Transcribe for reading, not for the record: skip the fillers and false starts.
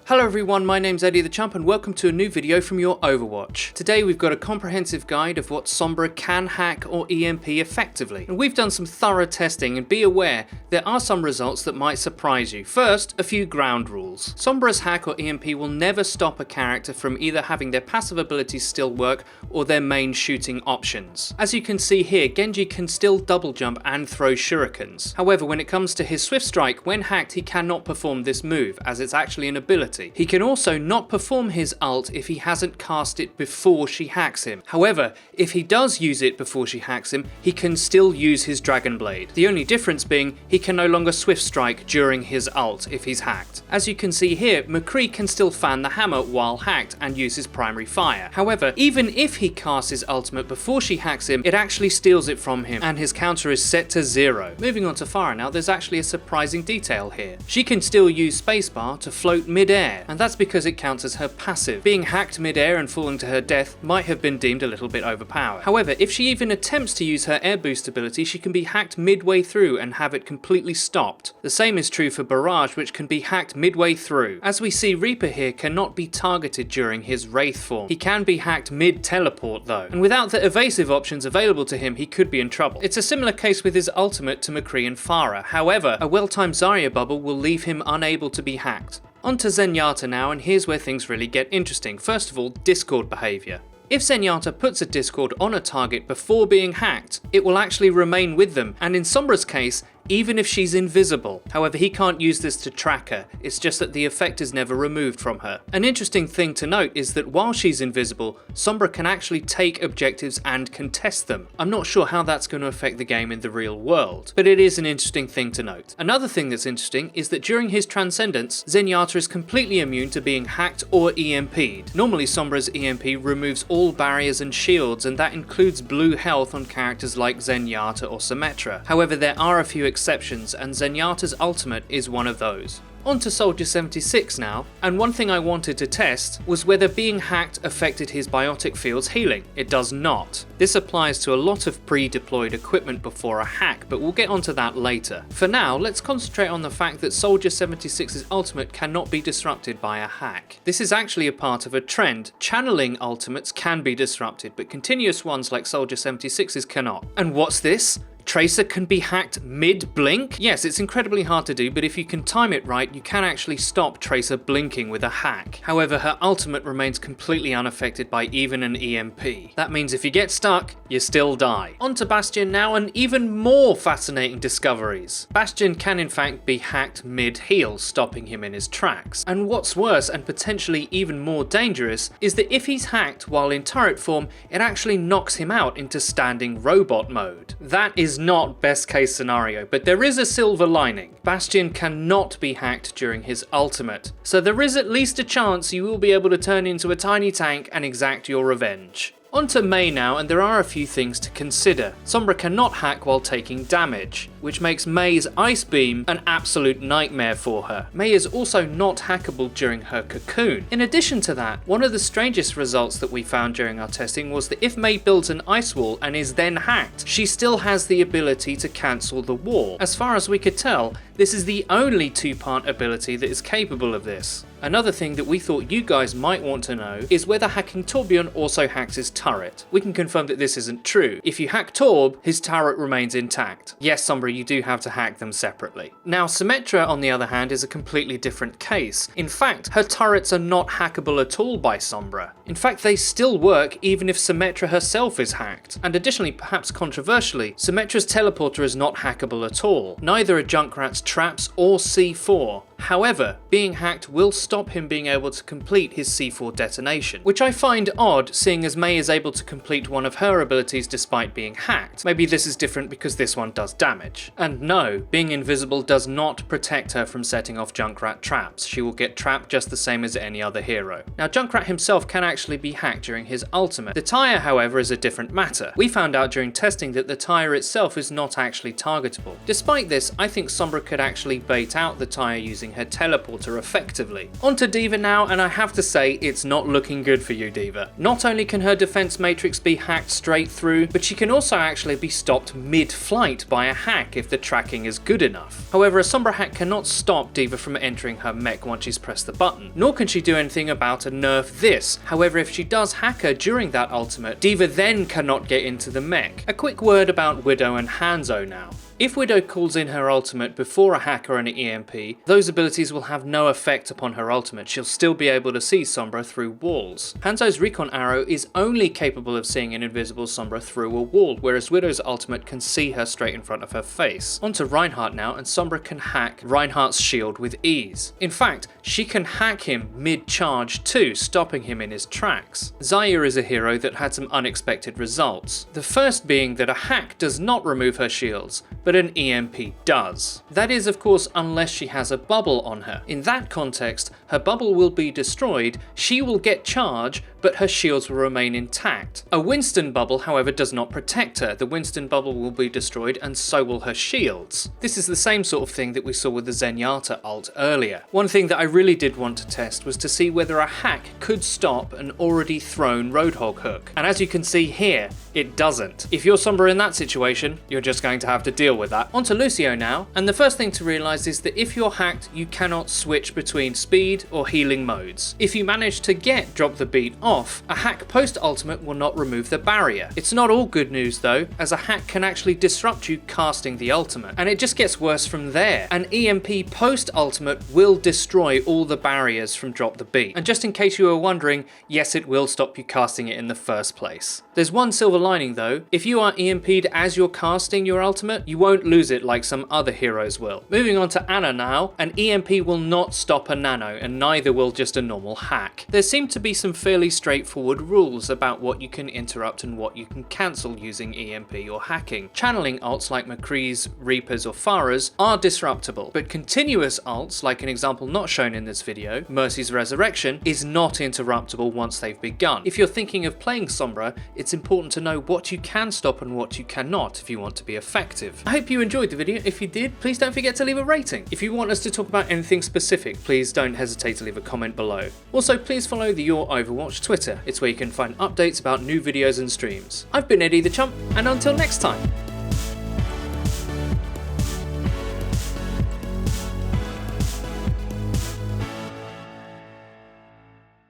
Hello everyone, my name's Eddie the Chump and welcome to a new video from your Overwatch. Today we've got a comprehensive guide of what Sombra can hack or EMP effectively. And we've done some thorough testing, and be aware, there are some results that might surprise you. First, a few ground rules. Sombra's hack or EMP will never stop a character from either having their passive abilities still work or their main shooting options. As you can see here, Genji can still double jump and throw shurikens. However, when it comes to his Swift Strike, when hacked he cannot perform this move, as it's actually an ability. He can also not perform his ult if he hasn't cast it before she hacks him. However, if he does use it before she hacks him, he can still use his Dragon Blade. The only difference being he can no longer Swift Strike during his ult if he's hacked. As you can see here, McCree can still fan the hammer while hacked and use his primary fire. However, even if he casts his ultimate before she hacks him, it actually steals it from him and his counter is set to 0. Moving on to Farah now, there's actually a surprising detail here. She can still use spacebar to float mid-air, and that's because it counts as her passive. Being hacked mid-air and falling to her death might have been deemed a little bit overpowered. However, if she even attempts to use her air boost ability, she can be hacked midway through and have it completely stopped. The same is true for Barrage, which can be hacked midway through. As we see, Reaper here cannot be targeted during his Wraith form. He can be hacked mid-teleport though, and without the evasive options available to him, he could be in trouble. It's a similar case with his ultimate to McCree and Farah. However, a well-timed Zarya bubble will leave him unable to be hacked. On to Zenyatta now, and here's where things really get interesting. First of all, Discord behaviour. If Zenyatta puts a Discord on a target before being hacked, it will actually remain with them, and in Sombra's case, even if she's invisible. However, he can't use this to track her, it's just that the effect is never removed from her. An interesting thing to note is that while she's invisible, Sombra can actually take objectives and contest them. I'm not sure how that's going to affect the game in the real world, but it is an interesting thing to note. Another thing that's interesting is that during his Transcendence, Zenyatta is completely immune to being hacked or EMP'd. Normally Sombra's EMP removes all barriers and shields, and that includes blue health on characters like Zenyatta or Symmetra. However, there are a few exceptions, and Zenyatta's ultimate is one of those. On to Soldier 76 now, and one thing I wanted to test was whether being hacked affected his biotic field's healing. It does not. This applies to a lot of pre-deployed equipment before a hack, but we'll get onto that later. For now, let's concentrate on the fact that Soldier 76's ultimate cannot be disrupted by a hack. This is actually a part of a trend. Channeling ultimates can be disrupted, but continuous ones like Soldier 76's cannot. And what's this? Tracer can be hacked mid-blink? Yes, it's incredibly hard to do, but if you can time it right, you can actually stop Tracer blinking with a hack. However, her ultimate remains completely unaffected by even an EMP. That means if you get stuck, you still die. On to Bastion now, and even more fascinating discoveries. Bastion can in fact be hacked mid-heal, stopping him in his tracks. And what's worse, and potentially even more dangerous, is that if he's hacked while in turret form, it actually knocks him out into standing robot mode. That is not best case scenario, but there is a silver lining. Bastion cannot be hacked during his ultimate, so there is at least a chance you will be able to turn into a tiny tank and exact your revenge. On to Mei now, and there are a few things to consider. Sombra cannot hack while taking damage, which makes Mei's Ice Beam an absolute nightmare for her. Mei is also not hackable during her cocoon. In addition to that, one of the strangest results that we found during our testing was that if Mei builds an ice wall and is then hacked, she still has the ability to cancel the wall. As far as we could tell, this is the only two-part ability that is capable of this. Another thing that we thought you guys might want to know is whether hacking Torbjorn also hacks his turret. We can confirm that this isn't true. If you hack Torb, his turret remains intact. Yes, Sombra, you do have to hack them separately. Now, Symmetra, on the other hand, is a completely different case. In fact, her turrets are not hackable at all by Sombra. In fact, they still work even if Symmetra herself is hacked. And additionally, perhaps controversially, Symmetra's teleporter is not hackable at all. Neither are Junkrat's traps or C4. However, being hacked will stop him being able to complete his C4 detonation, which I find odd seeing as Mei is able to complete one of her abilities despite being hacked. Maybe this is different because this one does damage. And no, being invisible does not protect her from setting off Junkrat traps. She will get trapped just the same as any other hero. Now, Junkrat himself can actually be hacked during his ultimate. The tire, however, is a different matter. We found out during testing that the tire itself is not actually targetable. Despite this, I think Sombra could actually bait out the tire using using her teleporter effectively. Onto D.Va now, and I have to say it's not looking good for you, D.Va. Not only can her defense matrix be hacked straight through, but she can also actually be stopped mid-flight by a hack if the tracking is good enough. However, a Sombra hack cannot stop D.Va from entering her mech once she's pressed the button, nor can she do anything about a nerf this. However, if she does hack her during that ultimate, D.Va then cannot get into the mech. A quick word about Widow and Hanzo now. If Widow calls in her ultimate before a hack or an EMP, those abilities will have no effect upon her ultimate. She'll still be able to see Sombra through walls. Hanzo's recon arrow is only capable of seeing an invisible Sombra through a wall, whereas Widow's ultimate can see her straight in front of her face. Onto Reinhardt now, and Sombra can hack Reinhardt's shield with ease. In fact, she can hack him mid-charge too, stopping him in his tracks. Zarya is a hero that had some unexpected results. The first being that a hack does not remove her shields, but an EMP does. That is, of course, unless she has a bubble on her. In that context, her bubble will be destroyed, she will get charge, but her shields will remain intact. A Winston bubble, however, does not protect her. The Winston bubble will be destroyed, and so will her shields. This is the same sort of thing that we saw with the Zenyatta ult earlier. One thing that I really did want to test was to see whether a hack could stop an already thrown Roadhog hook. And as you can see here, it doesn't. If you're Sombra in that situation, you're just going to have to deal with that. Onto Lucio now, and the first thing to realise is that if you're hacked, you cannot switch between speed or healing modes. If you manage to get Drop the Beat off, a hack post-ultimate will not remove the barrier. It's not all good news though, as a hack can actually disrupt you casting the ultimate, and it just gets worse from there. An EMP post-ultimate will destroy all the barriers from Drop the Beat, and just in case you were wondering, yes, it will stop you casting it in the first place. There's one silver lining though, if you are EMP'd as you're casting your ultimate, you won't lose it like some other heroes will. Moving on to Ana now, an EMP will not stop a nano, and neither will just a normal hack. There seem to be some fairly straightforward rules about what you can interrupt and what you can cancel using EMP or hacking. Channeling ults like McCree's, Reapers or Pharah's are disruptible, but continuous ults, like an example not shown in this video, Mercy's Resurrection, is not interruptible once they've begun. If you're thinking of playing Sombra, it's important to know what you can stop and what you cannot if you want to be effective. I hope you enjoyed the video. If you did, please don't forget to leave a rating. If you want us to talk about anything specific, please don't hesitate to leave a comment below. Also, please follow the Your Overwatch Twitter. It's where you can find updates about new videos and streams. I've been Eddie the Chump, and until next time.